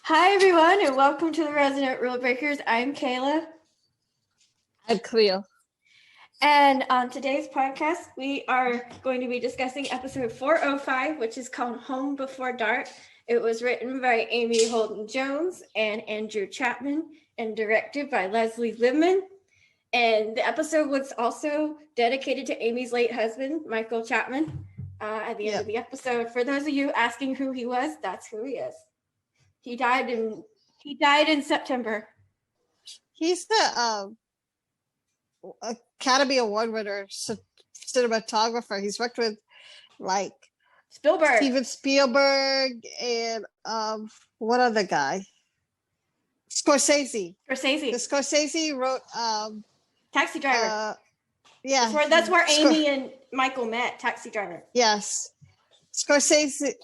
Hi, everyone, and welcome to the Resident Rulebreakers. I'm Kayla. I'm Cleo. And on today's podcast, we are going to be discussing episode 405, which is called Home Before Dark. It was written by Amy Holden Jones and Andrew Chapman and directed by Leslie Libman. And the episode was also dedicated to Amy's late husband, Michael Chapman. At the end of the episode, for those of you asking who he was, that's who he is. He died in September. He's the Academy Award winner, cinematographer. He's worked with like Spielberg, Steven Spielberg, and what other guy? Scorsese. Scorsese wrote Taxi Driver. Yeah, that's where Amy and Michael met. Taxi Driver. Yes. Scorsese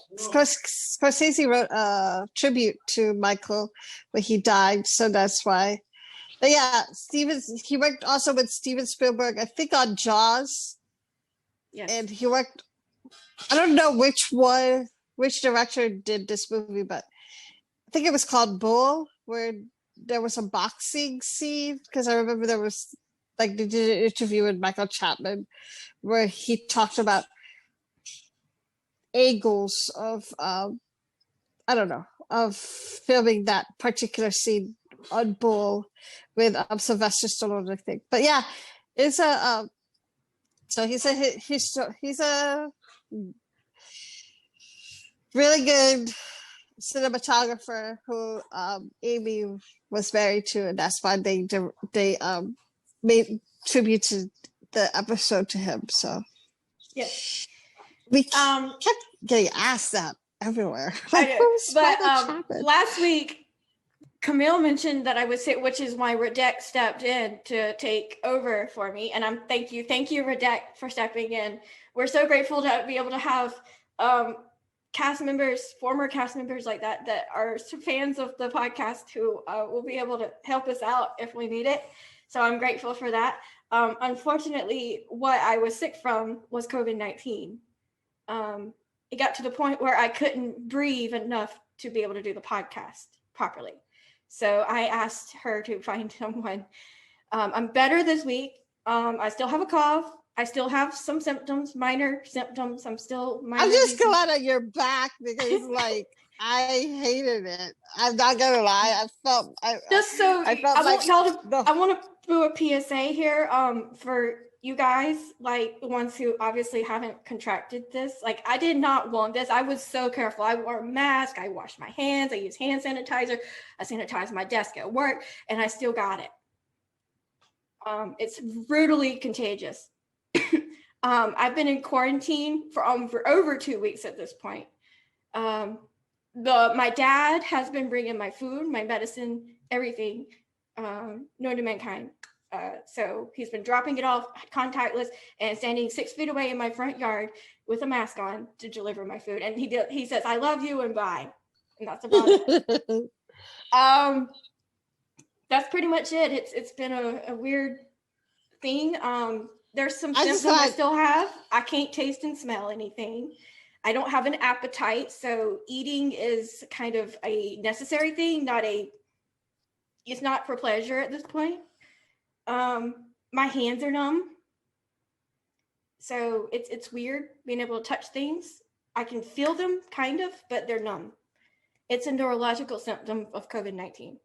wrote a tribute to Michael when he died, so that's why. But yeah, he worked also with Steven Spielberg, I think, on Jaws. Yes. And he worked, I don't know which director did this movie, but I think it was called Bull, where there was a boxing scene, because I remember there was, like, they did an interview with Michael Chapman where he talked about angles of of filming that particular scene on Bull with Sylvester Stallone, I think. But yeah, it's a so he's a really good cinematographer who Amy was married to, and that's why they made tribute to the episode to him. So yeah. We kept getting asked that everywhere. Like, but last week, Camille mentioned that I was sick, which is why Radek stepped in to take over for me. And thank you, Radek, for stepping in. We're so grateful to be able to have former cast members like that are fans of the podcast who will be able to help us out if we need it. So I'm grateful for that. Unfortunately, what I was sick from was COVID-19. It got to the point where I couldn't breathe enough to be able to do the podcast properly. So I asked her to find someone. I'm better this week. I still have a cough. I still have some symptoms, minor symptoms. I'm just glad that you're back, because like I hated it. I'm not gonna lie. I want to do a PSA here for you guys, like the ones who obviously haven't contracted this. Like, I did not want this. I was so careful. I wore a mask. I washed my hands. I used hand sanitizer. I sanitized my desk at work, and I still got it. It's brutally contagious. I've been in quarantine for over 2 weeks at this point. My dad has been bringing my food, my medicine, everything, known to mankind. So he's been dropping it off contactless and standing 6 feet away in my front yard with a mask on to deliver my food. And he says, "I love you," and bye. And that's about it. That's pretty much it. It's been a weird thing. There's some symptoms I still have. I can't taste and smell anything. I don't have an appetite, so eating is kind of a necessary thing, it's not for pleasure at this point. My hands are numb, so it's weird being able to touch things. I can feel them kind of, but they're numb. It's a neurological symptom of COVID-19.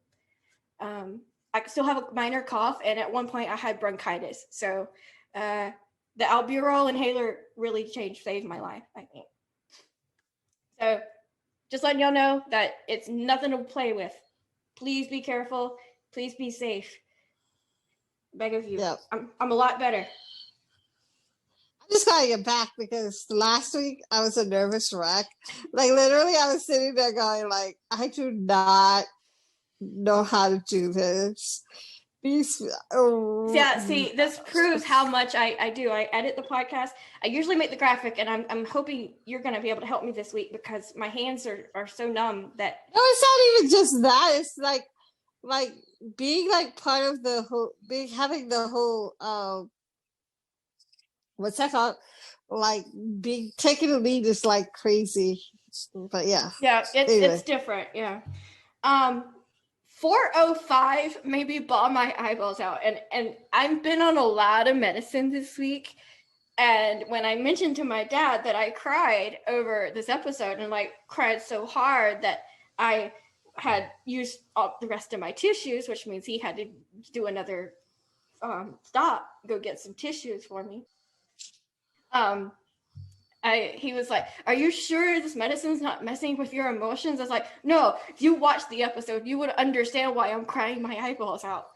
I still have a minor cough, and at one point I had bronchitis. So the albuterol inhaler really saved my life, I think. So just letting y'all know that it's nothing to play with. Please be careful. Please be safe. Beg of you. Yep. I'm a lot better. I just gotta get back, because last week I was a nervous wreck. Like, literally, I was sitting there going, like, I do not know how to do this. Yeah, see, this proves how much I do. I edit the podcast. I usually make the graphic, and I'm hoping you're going to be able to help me this week, because my hands are so numb that... No, it's not even just that. It's like being like part of the whole, having the whole what's that called? Like, being taking the lead is like crazy. But yeah. Yeah, it's different. Yeah. 405 maybe bawled my eyeballs out, and I've been on a lot of medicine this week. And when I mentioned to my dad that I cried over this episode and like cried so hard that I had used all the rest of my tissues, which means he had to do another go get some tissues for me. He was like, "Are you sure this medicine's not messing with your emotions?" I was like, "No, if you watched the episode, you would understand why I'm crying my eyeballs out."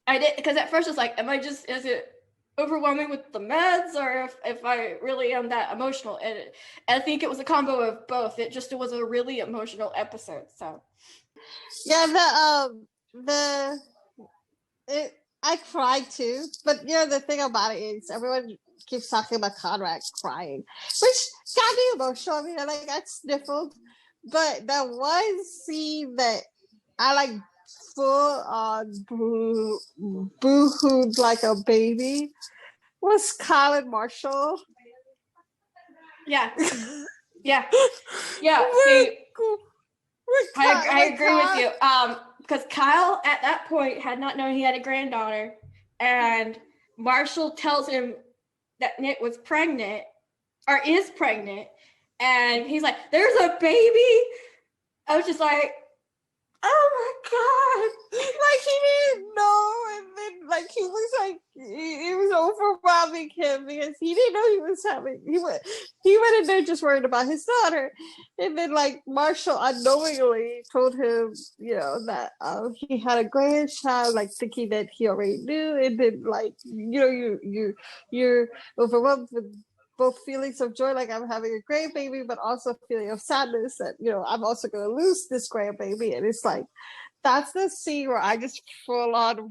I did, because at first it's like, is it overwhelming with the meds, or if I really am that emotional? And I think it was a combo of both. It was a really emotional episode. So yeah, I cried too, but the thing about it is everyone keeps talking about Conrad crying, which got me emotional. I mean, I sniffled, but that one scene that I like full on boo-hooed like a baby was Colin Marshall. Yeah. See, I agree with you. Because Kyle at that point had not known he had a granddaughter, and Marshall tells him that Nic was pregnant or is pregnant, and he's like, "There's a baby." I was just like, "Oh my god!" Like he didn't know, and then like he was like, it was overwhelming him because he didn't know he was having. He went in there just worried about his daughter, and then like Marshall unknowingly told him, that he had a grandchild, like thinking that he already knew, and then like you're overwhelmed with both feelings of joy, like I'm having a grandbaby, but also feeling of sadness that I'm also going to lose this grandbaby, and it's like that's the scene where I just full on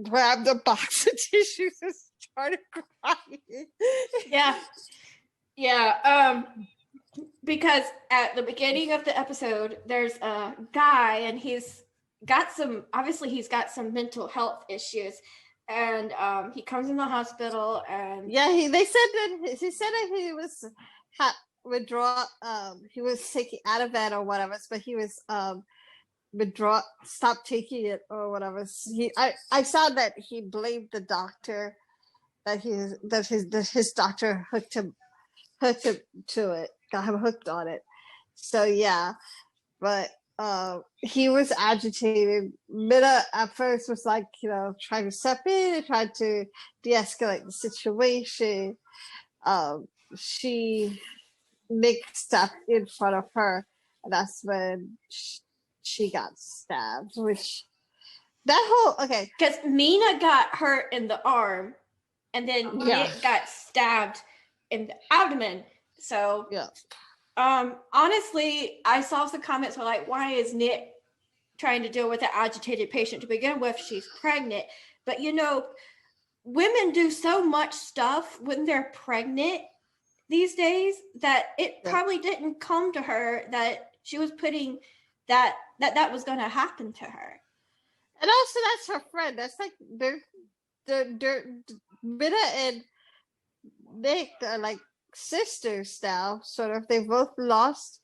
grabbed a box of tissues and started crying. Yeah. Because at the beginning of the episode, there's a guy, and he's got some mental health issues. And he comes in the hospital, and he said that he was he was taking Ativan or whatever, but he was stop taking it or whatever. I saw that he blamed the doctor, that his doctor hooked him to it, got him hooked on it. So yeah, but he was agitated. Mina at first was like, trying to step in and trying to de-escalate the situation. Nic stepped in front of her, and that's when she got stabbed. Which because Mina got hurt in the arm, and then Nic got stabbed in the abdomen. So honestly, I saw some comments were like, "Why is Nic trying to deal with an agitated patient to begin with? She's pregnant." But women do so much stuff when they're pregnant these days that it probably didn't come to her that she was putting that was going to happen to her. And also, that's her friend. That's like they're Mina and Nic are like sisters now, sort of. They both lost,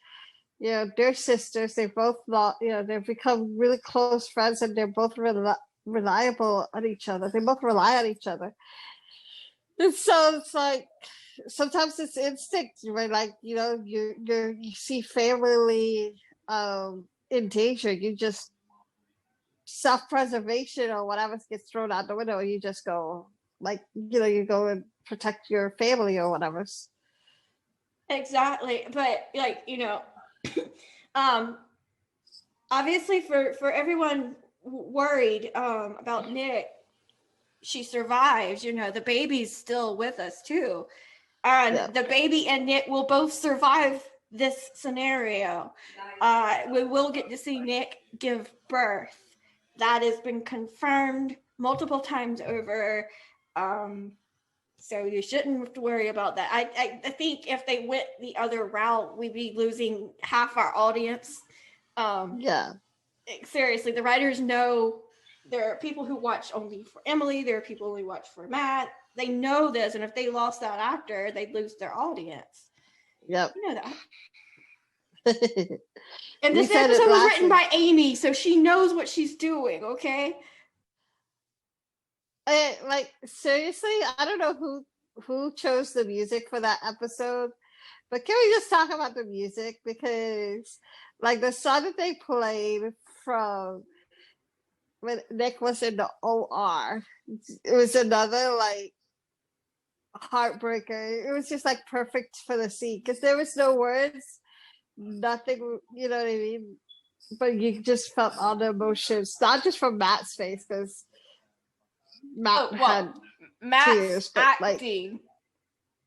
their sisters. They both lost, they've become really close friends, and they're both reliable on each other. They both rely on each other. And so it's like sometimes it's instinct, right? Like you see family in danger, you just self-preservation or whatever gets thrown out the window, you just go like you go and protect your family or whatever. Exactly. But like obviously for everyone worried about Nic, she survives. The baby's still with us too, and the baby and Nic will both survive this scenario. We will get to see Nic give birth. That has been confirmed multiple times over. So you shouldn't worry about that. I think if they went the other route, we'd be losing half our audience. Seriously, the writers know there are people who watch only for Emily. There are people who watch for Matt. They know this, and if they lost that actor, they'd lose their audience. Yep. You know that. And We this said it episode was last written week. by Amy, so she knows what she's doing, okay? Like seriously, I don't know who chose the music for that episode, but can we just talk about the music? Because like the song that they played from when Nick was in the OR, it was another like heartbreaker. It was just like perfect for the scene because there was no words, nothing, you know what I mean? But you just felt all the emotions, not just from Matt's face, because Matt had Matt's tears, but like acting.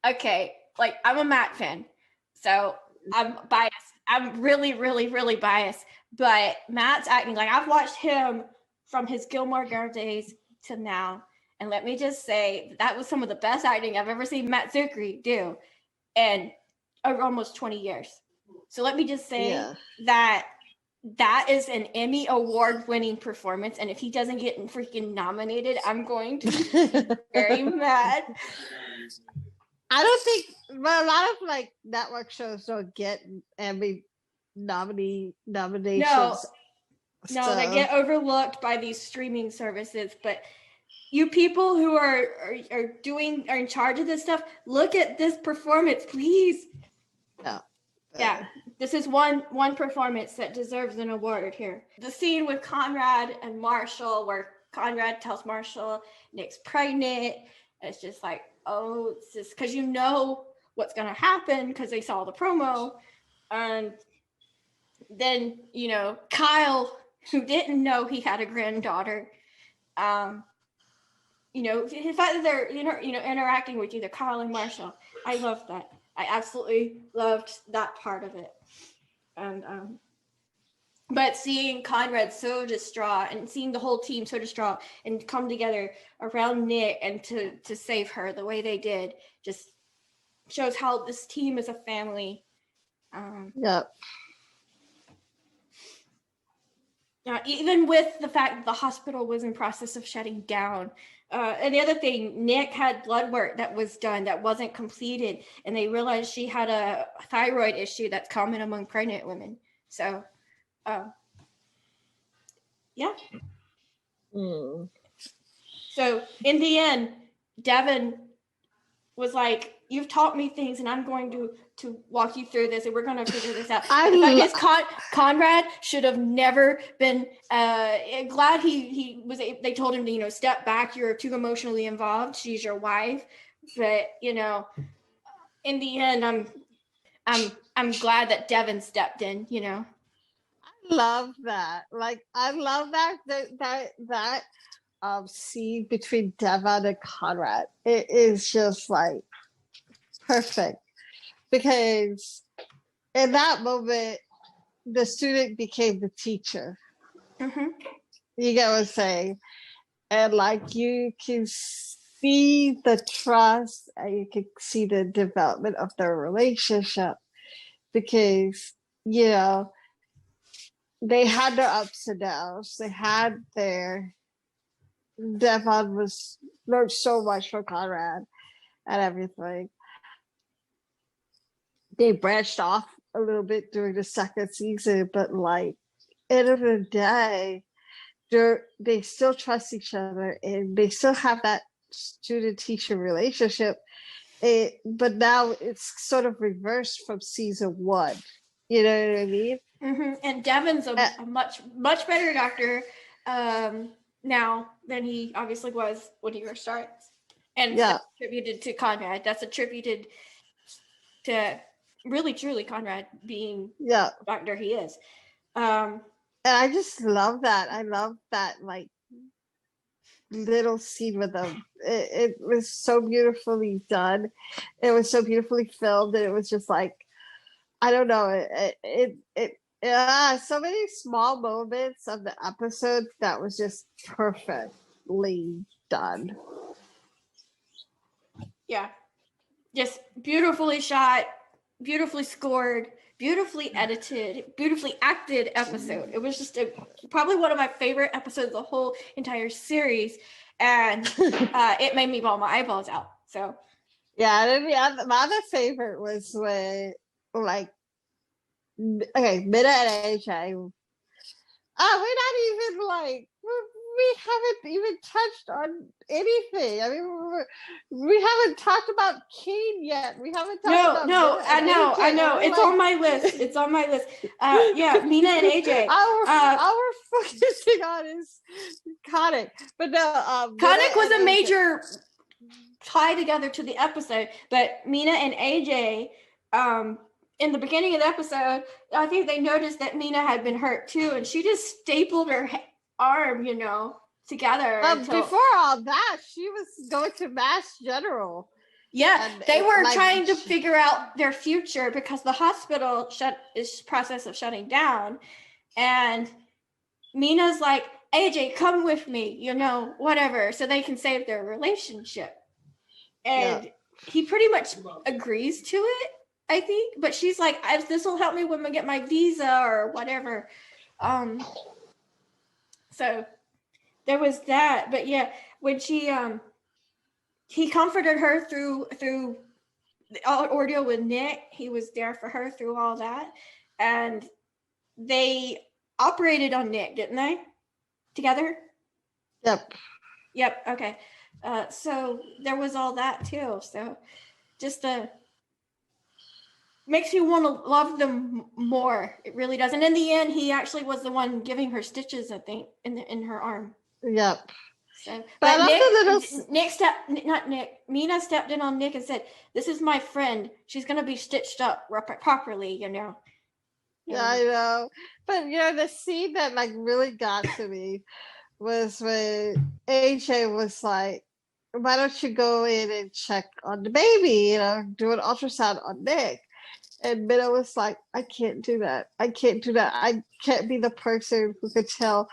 Okay, like I'm a Matt fan, so I'm biased. I'm really, really, really biased. But Matt's acting, like I've watched him from his Gilmore Girls days to now, and let me just say that was some of the best acting I've ever seen Matt Zuckery do in almost 20 years. So let me just say that is an Emmy award-winning performance, and if he doesn't get freaking nominated, I'm going to be very mad. I don't think, but a lot of like network shows don't get Emmy nominations. No, they get overlooked by these streaming services. But you people who are in charge of this stuff, look at this performance, please. No. Yeah, this is one performance that deserves an award here. The scene with Conrad and Marshall, where Conrad tells Marshall Nick's pregnant, and it's just like, oh, it's just because you know what's gonna happen because they saw the promo, and then Kyle, who didn't know he had a granddaughter, the fact that they're interacting with either Kyle and Marshall, I love that. I absolutely loved that part of it. And but seeing Conrad so distraught and seeing the whole team so distraught and come together around Nick and to save her the way they did just shows how this team is a family. Even with the fact that the hospital was in process of shutting down. And the other thing, Nick had blood work that was done that wasn't completed, and they realized she had a thyroid issue that's common among pregnant women. So, yeah. So in the end, Devon was like, you've taught me things and I'm going to walk you through this and we're going to figure this out. Conrad should have never been glad he was, they told him to, step back. You're too emotionally involved. She's your wife. But, in the end, I'm glad that Devon stepped in, I love that. Like, I love that scene between Devon and Conrad. It is just like perfect because in that moment the student became the teacher. You get what I'm saying? And like you can see the trust and you can see the development of their relationship because they had their ups and downs. They had their Devon learned so much from Conrad and everything. They branched off a little bit during the second season, but like end of the day, they still trust each other and they still have that student-teacher relationship. But now it's sort of reversed from season one. You know what I mean? And Devon's a much better doctor now than he obviously was when he first started. And that's attributed to Conrad. That's attributed to really truly Conrad being the doctor he is. And I just love that. I love that like little scene with them. It was so beautifully done. It was so beautifully filmed, and it was just like, I don't know. So many small moments of the episode that was just perfectly done. Yeah, just beautifully shot, beautifully scored, beautifully edited, beautifully acted episode. It was just probably one of my favorite episodes of the whole entire series, and it made me bawl my eyeballs out. So Yeah, and then my other favorite was when, like, okay, Mina and AJ. We're not even like we haven't even touched on anything. I mean, we haven't talked about Kane yet. We haven't talked No, about no, Mina I and know, I AJ. know. We're It's like, on my list. It's on my list. Yeah, Mina and AJ. our focusing on is CoNic, but no, Mina CoNic was and a AJ. major tie together to the episode, but Mina and AJ, in the beginning of the episode, I think they noticed that Mina had been hurt too, and she just stapled her arm, together until. Before all that, she was going to Mass General. Yeah, And they were like, trying to figure out their future because the hospital is process of shutting down, and Mina's like, AJ, come with me, whatever, so they can save their relationship. And he pretty much agrees to it, I think. But she's like, this will help me when I get my visa or whatever. So there was that. But yeah, when he comforted her through the ordeal with Nick. He was there for her through all that. And they operated on Nick, didn't they? Together? Yep. Okay. So there was all that too. So just makes you want to love them more. It really does. And in the end, he actually was the one giving her stitches, I think, in her arm. Yep. So, but Mina stepped in on Nick and said, "This is my friend. She's gonna be stitched up properly, Yeah, I know. But the scene that like really got to me was when AJ was like, "Why don't you go in and check on the baby? Do an ultrasound on Nick." And Mina was like, "I can't do that. I can't do that. I can't be the person who could tell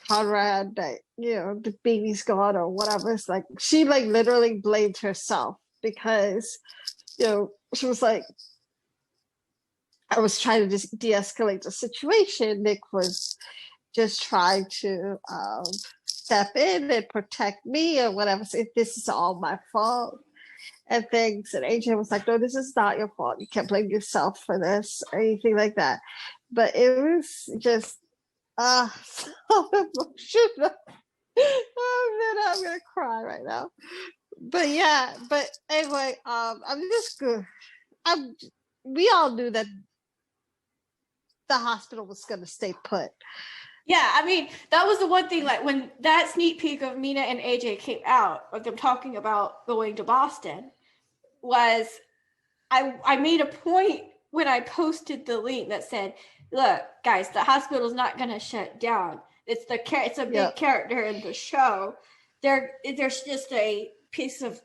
Conrad that the baby's gone or whatever." It's like she like literally blamed herself because she was like, I was trying to just de-escalate the situation. Nick was just trying to step in and protect me or whatever. So this is all my fault and things. And AJ was like, "No, this is not your fault. You can't blame yourself for this or anything like that." But it was just so emotional. Oh man, I'm gonna cry right now. But yeah, but anyway, I'm just good. We all knew that the hospital was gonna stay put. Yeah, I mean, that was the one thing, like when that sneak peek of Mina and AJ came out of them talking about going to Boston, was I made a point when I posted the link that said, "Look, guys, the hospital's not gonna shut down. It's a big character in the show. There's just a piece of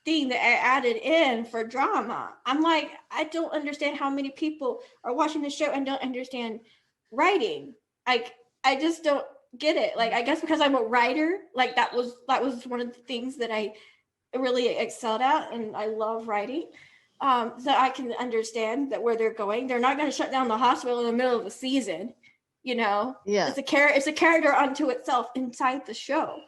thing that I added in for drama." I'm like, I don't understand how many people are watching the show and don't understand writing. Like, I just don't get it. Like, I guess because I'm a writer, like that was one of the things that I really excelled at, and I love writing. So I can understand that where they're going. They're not going to shut down the hospital in the middle of the season. Yeah. It's a character unto itself inside the show.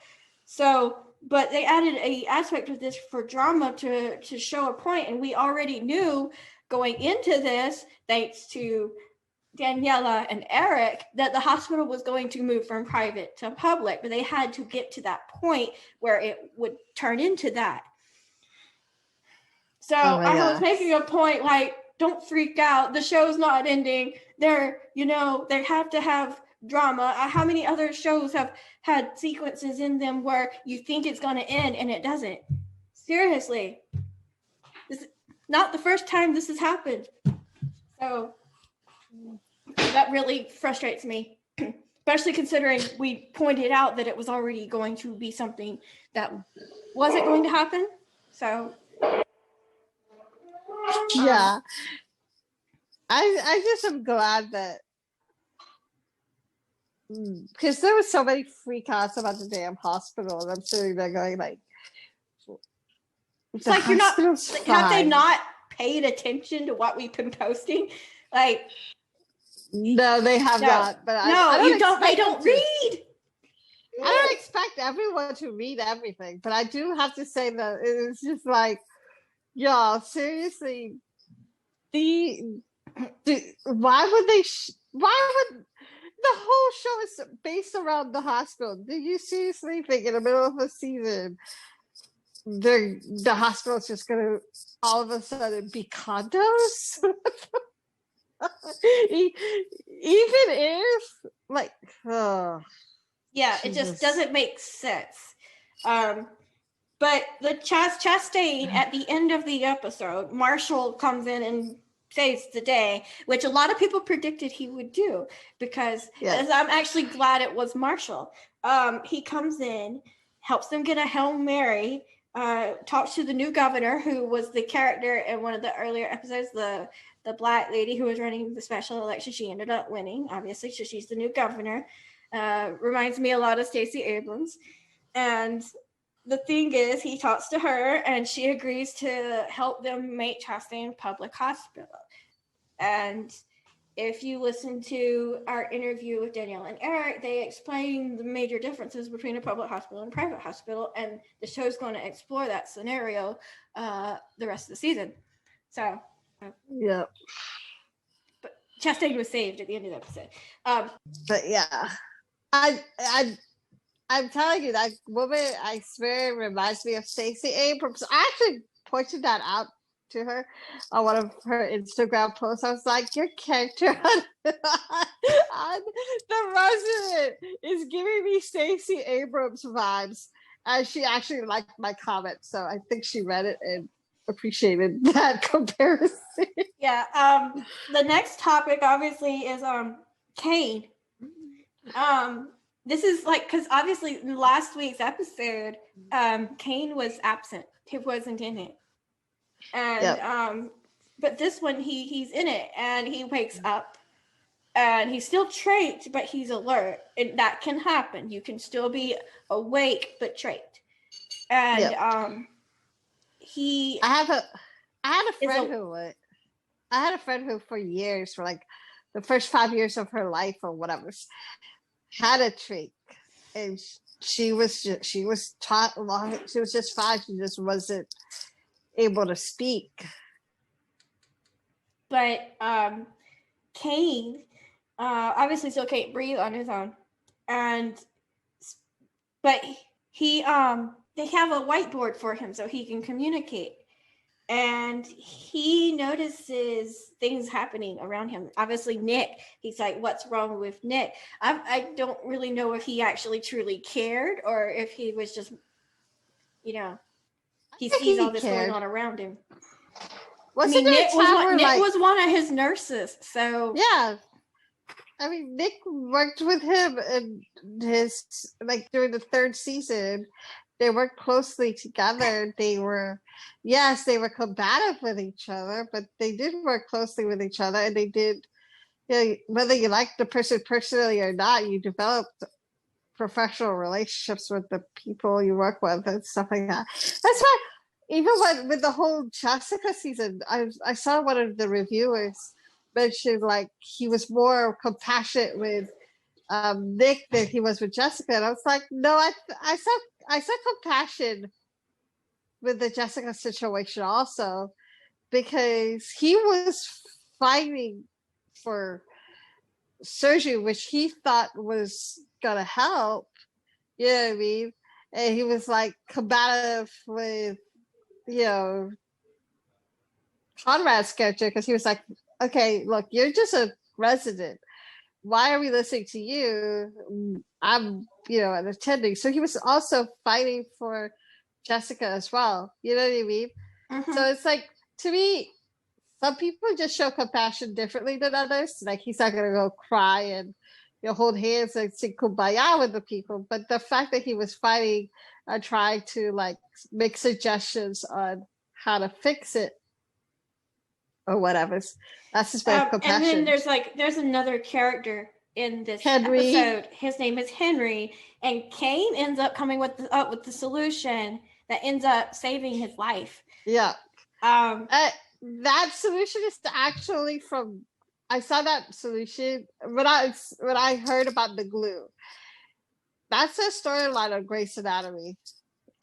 So, but they added a aspect of this for drama to show a point, and we already knew going into this, thanks to Daniela and Eric, that the hospital was going to move from private to public, but they had to get to that point where it would turn into that. So I was making a point, like, don't freak out. The show's not ending. They have to have drama. How many other shows have had sequences in them where you think it's going to end and it doesn't? Seriously. This is not the first time this has happened. So that really frustrates me, especially considering we pointed out that it was already going to be something that wasn't going to happen. So yeah, I just am glad that, because there was so many freakouts about the damn hospital, and I'm sitting there going like, it's like, you're not, have they not paid attention to what we've been posting? Like, no, they have not. But they don't read. I don't expect everyone to read everything, but I do have to say that it's just like, Y'all, seriously, why would they? Why would the whole show is based around the hospital? Do you seriously think in the middle of a season, the hospital is just gonna all of a sudden be condos? Even if, like, oh, Yeah, it just doesn't make sense. But the Chastain at the end of the episode, Marshall comes in and saves the day, which a lot of people predicted he would do, because I'm actually glad it was Marshall. He comes in, helps them get a Hail Mary, talks to the new governor, who was the character in one of the earlier episodes, the black lady who was running the special election. She ended up winning, obviously, so she's the new governor. Reminds me a lot of Stacey Abrams. And the thing is, he talks to her and she agrees to help them make Chastain public hospital. And if you listen to our interview with Danielle and Eric, they explain the major differences between a public hospital and private hospital. And the show's going to explore that scenario the rest of the season. So, yeah. But Chastain was saved at the end of the episode. But yeah, I'm telling you, that woman, I swear, reminds me of Stacey Abrams. I actually pointed that out to her on one of her Instagram posts. I was like, your character on The Resident is giving me Stacey Abrams vibes. And she actually liked my comment. So I think she read it and appreciated that comparison. Yeah. The next topic, obviously, is Kane. This is like, because obviously in last week's episode, Kane was absent. He wasn't in it. And but this one, he's in it, and he wakes up and he's still trait, but he's alert. And that can happen. You can still be awake but trait. And I had a friend who for years, for like the first 5 years of her life or whatever, had a trait, and she was just 5. She just wasn't able to speak. But Kane obviously still can't breathe on his own, but he they have a whiteboard for him so he can communicate. And he notices things happening around him. Obviously, Nick, he's like, what's wrong with Nick? I don't really know if he actually truly cared or if he was just, he sees all this going on around him. Nick was one of his nurses. So yeah. I mean, Nick worked with him in his, like, during the 3rd season. They worked closely together. They were combative with each other, but they did work closely with each other, and they did, whether you like the person personally or not, you developed professional relationships with the people you work with and stuff like that. That's why, even with the whole Jessica season, I saw one of the reviewers mention, like, he was more compassionate with Nick than he was with Jessica, and I was like, no, I saw compassion with the Jessica situation also, because he was fighting for surgery, which he thought was gonna help. You know what I mean? And he was like combative with, Conrad's character, because he was like, okay, look, you're just a resident. Why are we listening to you? I'm, an attending. So he was also fighting for Jessica as well. You know what I mean? Mm-hmm. So it's like, to me, some people just show compassion differently than others. Like, he's not going to go cry and hold hands and sing kumbaya with the people. But the fact that he was fighting and trying to, like, make suggestions on how to fix it or whatever, that's his way of compassion. And then there's another character in this episode. His name is Henry, and Kane ends up coming up with the solution that ends up saving his life. Yeah. That solution is actually from, I saw that solution when I heard about the glue. That's a storyline on Grey's Anatomy.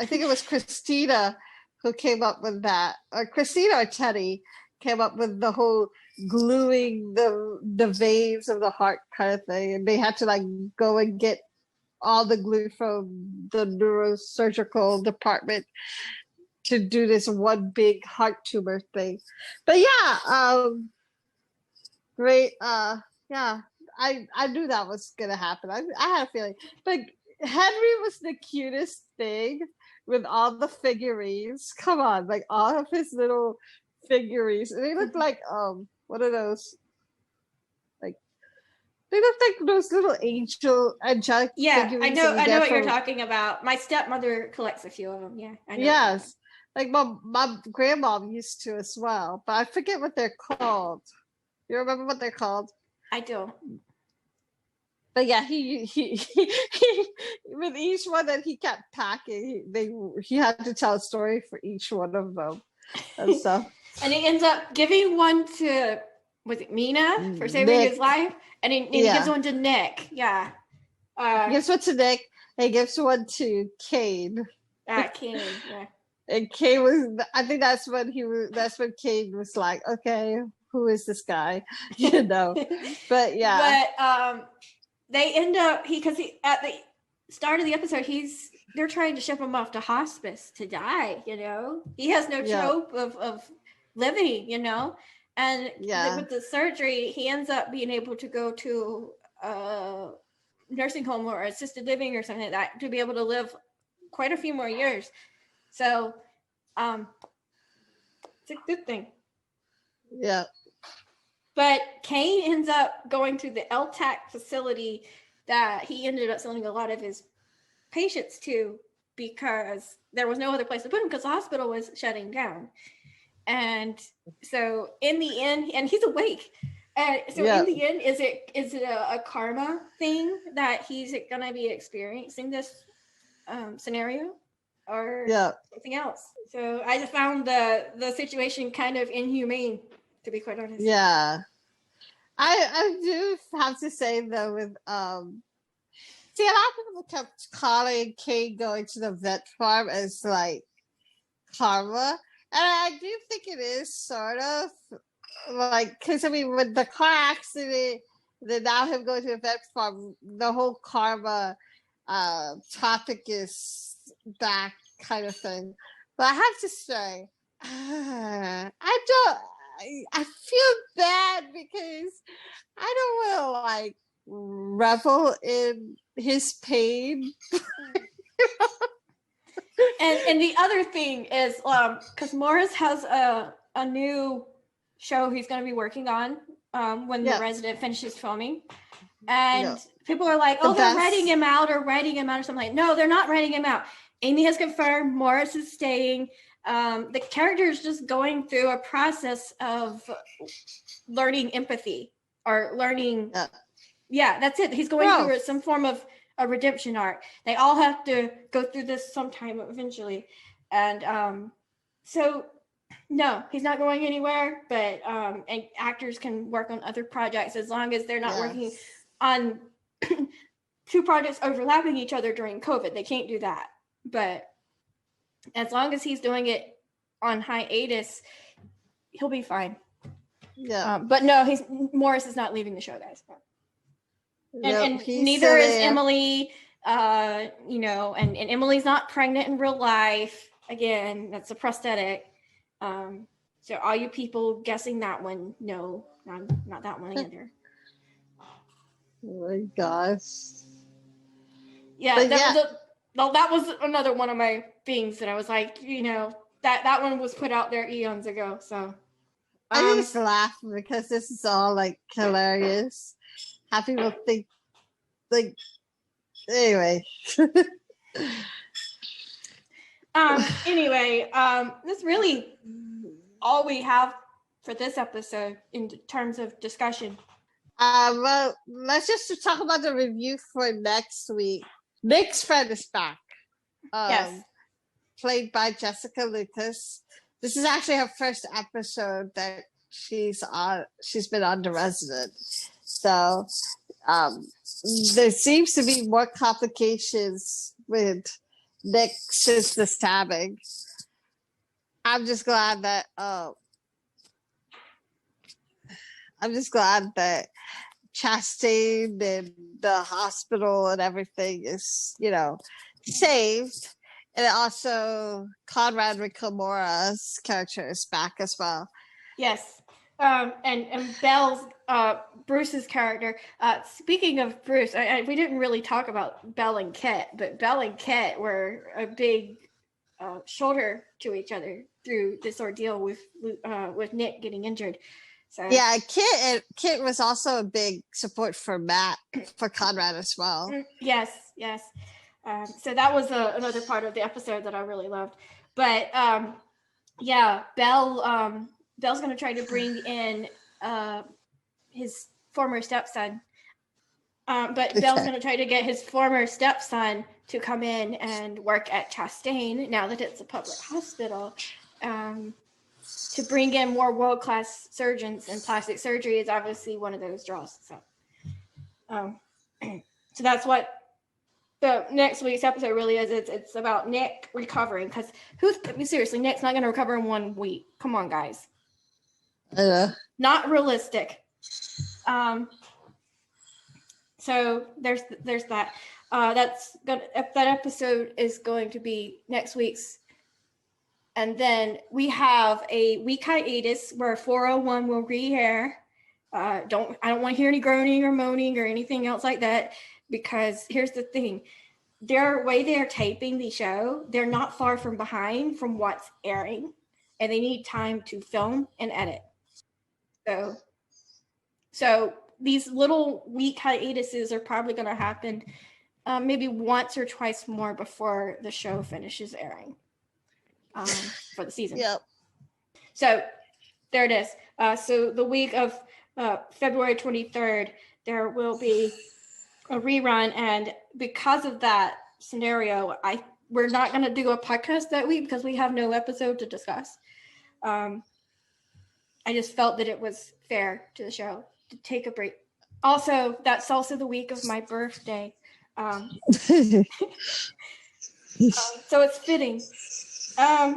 I think it was Christina who came up with that, or Christina or Teddy came up with the whole gluing the veins of the heart kind of thing, and they had to like go and get all the glue from the neurosurgical department to do this one big heart tumor thing. But yeah, great. Yeah, I knew that was gonna happen. I had a feeling. But Henry was the cutest thing with all the figurines. Come on, like all of his little figurines. And they looked like what are those? Like they look like those little angelic figurines. I know what you're talking about. My stepmother collects a few of them. Yeah, I know. Yes. Like my grandmom used to as well, but I forget what they're called. You remember what they're called? I do. But yeah, he with each one that he kept packing, he had to tell a story for each one of them and stuff. And he ends up giving one to, was it Mina for saving his life? And he gives one to Nick. Yeah. He gives one to Nick. And he gives one to Kane. Kane. Yeah. And Kane was. I think that's when Kane was like, okay, who is this guy? You know. But yeah. But they end up because at the start of the episode they're trying to ship him off to hospice to die. You know, he has no hope of living. You know, and with the surgery, he ends up being able to go to a nursing home or assisted living or something like that to be able to live quite a few more years. So, it's a good thing. Yeah. But Kane ends up going to the LTAC facility that he ended up sending a lot of his patients to because there was no other place to put him because the hospital was shutting down. And so in the end, and he's awake. And so in the end, is it a karma thing that he's going to be experiencing this scenario or something else? So I just found the situation kind of inhumane, to be quite honest. Yeah. I do have to say though with see a lot of people kept calling Kane going to the vet farm as like karma. And I do think it is sort of like, because I mean with the car accident, then now him going to the vet farm, the whole karma topic is back kind of thing. But I have to say, I feel bad because I don't want to like revel in his pain. And the other thing is because Morris has a new show he's going to be working on when The Resident finishes filming, and people are like, they're writing him out or something. Like, no, they're not writing him out. Amy has confirmed Morris is staying. The character is just going through a process of learning empathy or learning. That's it. He's going through some form of a redemption arc. They all have to go through this sometime eventually. And so no, he's not going anywhere, but and actors can work on other projects as long as they're not working on two projects overlapping each other during COVID. They can't do that. But as long as he's doing it on hiatus, he'll be fine. Yeah. But no, Morris is not leaving the show, guys. And neither is Emily. You know, and Emily's not pregnant in real life. Again, that's a prosthetic. So all you people guessing that one, no, not that one either. Oh my gosh. Yeah, that was another one of my things that I was like, you know, that one was put out there eons ago. So I just laugh because this is all like hilarious. How people think like anyway. Anyway, that's really all we have for this episode in terms of discussion. Well, let's just talk about the review for next week. Nick's friend is back. Yes. Played by Jessica Lucas. This is actually her first episode that she's been on The Resident. So there seems to be more complications with Nick since the stabbing. I'm just glad that Chastain and the hospital and everything is, saved. And also Conrad Ricklamora's character is back as well. Yes. And Belle's Bruce's character. Speaking of Bruce, we didn't really talk about Belle and Kit, but Belle and Kit were a big shoulder to each other through this ordeal with Nick getting injured. So yeah, Kit was also a big support for Conrad as well. Yes. So that was another part of the episode that I really loved. But yeah, Belle's going to try to bring in his former stepson. But Belle's going to try to get his former stepson to come in and work at Chastain now that it's a public hospital, to bring in more world-class surgeons, and plastic surgery is obviously one of those draws. So that's what the next week's episode really is. It's about Nick recovering, because seriously, Nick's not going to recover in 1 week. Come on, guys. Not realistic. So there's that. That episode is going to be next week's, and then we have a week hiatus where 401 will re-air. I don't want to hear any groaning or moaning or anything else like that, because here's the thing: their way they're taping the show, they're not far from behind from what's airing, and they need time to film and edit. So these little week hiatuses are probably going to happen maybe once or twice more before the show finishes airing for the season. Yep. So there it is. So the week of February 23rd, there will be a rerun, and because of that scenario, we're not going to do a podcast that week because we have no episode to discuss. I just felt that it was fair to the show to take a break. Also, that's also the week of my birthday. So it's fitting. My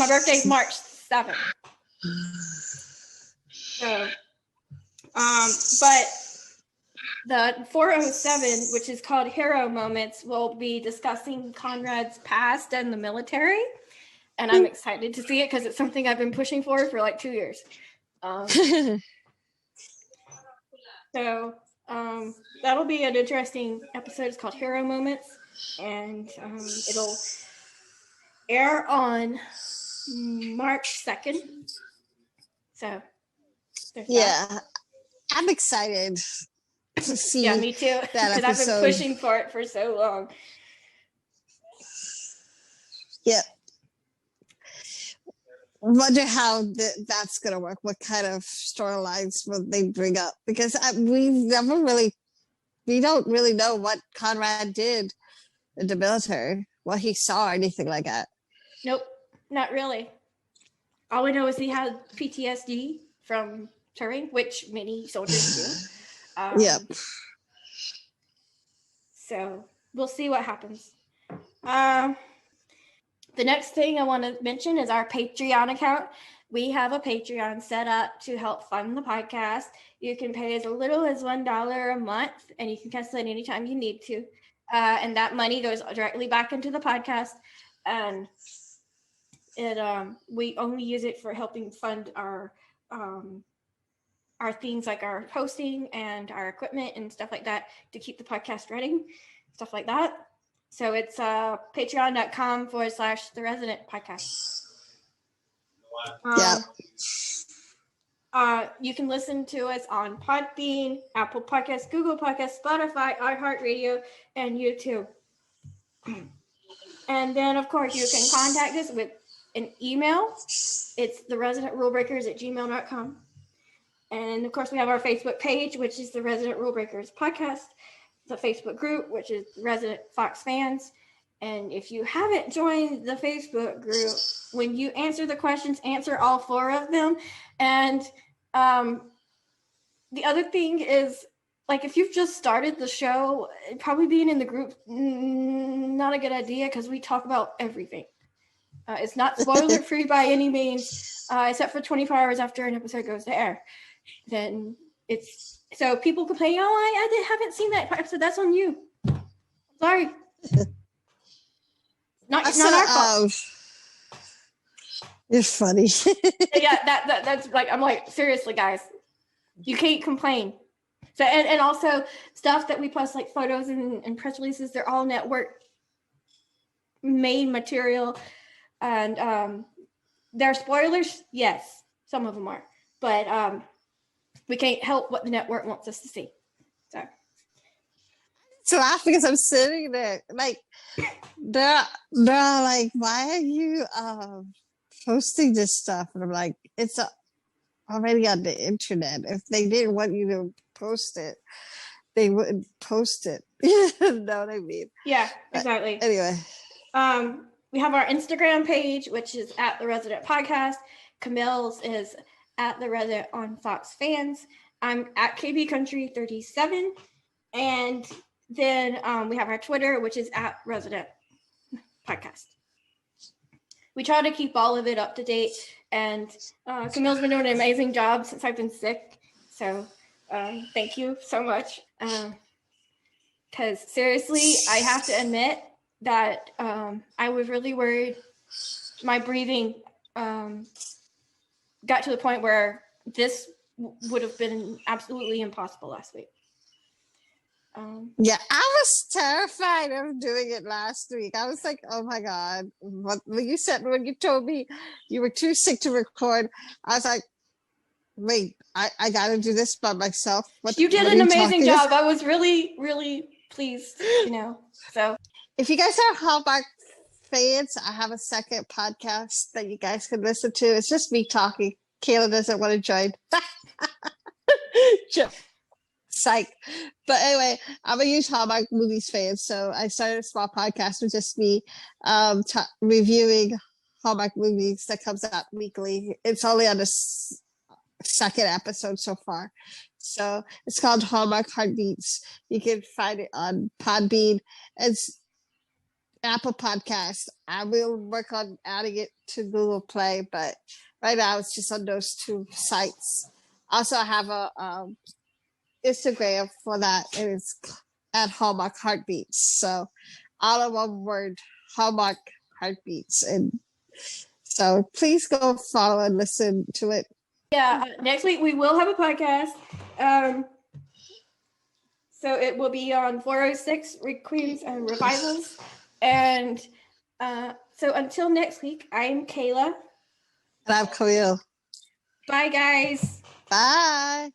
birthday is March 7th. So, but the 407, which is called Hero Moments, will be discussing Conrad's past and the military. And I'm excited to see it because it's something I've been pushing for like 2 years. So that'll be an interesting episode. It's called Hero Moments, and it'll air on March 2nd. So yeah, I'm excited to see. Yeah, me too. Because I've been pushing for it for so long. Yeah. Wonder how that's gonna work. What kind of storylines will they bring up? Because we don't really know what Conrad did in the military, what he saw, or anything like that. Nope, not really. All we know is he had PTSD from touring, which many soldiers do. Yep. So we'll see what happens. The next thing I want to mention is our Patreon account. We have a Patreon set up to help fund the podcast. You can pay as little as $1 a month, and you can cancel it anytime you need to. And that money goes directly back into the podcast. And we only use it for helping fund our things like our hosting and our equipment and stuff like that to keep the podcast running, stuff like that. So it's patreon.com/The Resident Podcast. You can listen to us on Podbean, Apple Podcasts, Google Podcasts, Spotify, iHeartRadio, and YouTube. And then, of course, you can contact us with an email. It's theresidentRulebreakers@gmail.com. And, of course, we have our Facebook page, which is the Resident Rulebreakers Podcast. The Facebook group, which is Resident Fox Fans. And if you haven't joined the Facebook group, when you answer the questions, answer all 4 of them. And the other thing is, like, if you've just started the show, probably being in the group, not a good idea, because we talk about everything. It's not spoiler free by any means, except for 24 hours after an episode goes to air. Then it's so people complain, oh, I haven't seen that episode. That's on you. Sorry. Not our fault. You're funny. Yeah, that's like, I'm like, seriously, guys, you can't complain. So and also stuff that we post, like photos and press releases, they're all network made material, and they're spoilers. Yes, some of them are, but we can't help what the network wants us to see. So laugh because I'm sitting there, like they're like, why are you posting this stuff? And I'm like, it's already on the internet. If they didn't want you to post it, they wouldn't post it. You know what I mean? Yeah, exactly. But anyway, we have our Instagram page, which is at The Resident Podcast. Camille's is at The Resident on Fox Fans. I'm at KB Country 37, and then we have our Twitter, which is at Resident Podcast. We try to keep all of it up to date, and Camille's been doing an amazing job since I've been sick. So thank you so much. Because seriously, I have to admit that I was really worried. My breathing got to the point where this would have been absolutely impossible last week. Yeah, I was terrified of doing it last week. I was like, oh my God. When you told me you were too sick to record, I was like, wait, I got to do this by myself. You did an amazing job. I was really, really pleased, so. If you guys are Hallmark fans, I have a second podcast that you guys can listen to. It's just me talking. Kayla doesn't want to join. Psych. But anyway, I'm a huge Hallmark movies fan, so I started a small podcast with just me reviewing Hallmark movies that comes out weekly. It's only on the second episode so far. So it's called Hallmark Heartbeats. You can find it on Podbean. It's Apple Podcast. I will work on adding it to Google Play, but right now it's just on those two sites. Also, I have a Instagram for that. It is at Hallmark Heartbeats. So all in one word, Hallmark Heartbeats. And so please go follow and listen to it. Yeah, next week we will have a podcast. So it will be on 406 Requiems and Revivals. And so until next week, I'm Kayla. And I'm Khalil. Bye, guys. Bye.